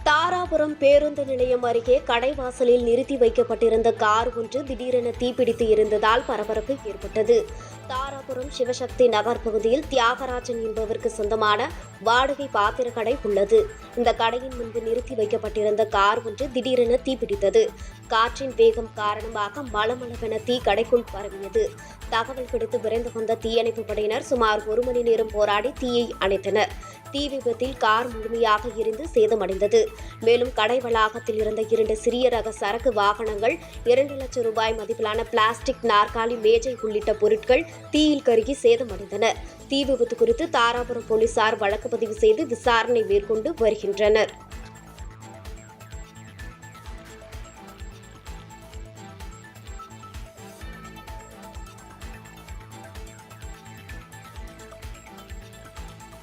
தாராபுரம் பேருந்து நிலையம் அருகே கடைவாசலில் நிறுத்தி வைக்கப்பட்டிருந்த கார் ஒன்று திடீரென தீப்பிடித்து இருந்ததால் பரபரப்பு ஏற்பட்டது. தாராபுரம் சிவசக்தி நகர் பகுதியில் தியாகராஜன் என்பவருக்கு சொந்தமான வாடகை பாத்திர கடை உள்ளது. இந்த கடையின் முன்பு நிறுத்தி வைக்கப்பட்டிருந்த கார் ஒன்று திடீரென தீப்பிடித்தது. காற்றின் வேகம் காரணமாக மளமளவென தீ கடைக்குள் பரவியது. தகவல் கிடைத்து விரைந்து வந்த தீயணைப்பு படையினர் சுமார் 1 மணி நேரம் போராடி தீயை அணைத்தனர். தீ விபத்தில் கார் முழுமையாக எரிந்து சேதமடைந்தது. மேலும் கடை வளாகத்தில் இருந்த 2 சிறிய ரக சரக்கு வாகனங்கள், 2 லட்சம் ரூபாய் மதிப்பிலான பிளாஸ்டிக் நாற்காலி, மேஜை உள்ளிட்ட பொருட்கள் தீயில் கருகி சேதமடைந்தன. தீ விபத்து குறித்து தாராபுரம் போலீசார் வழக்கு பதிவு செய்து விசாரணை மேற்கொண்டு வருகின்றனர்.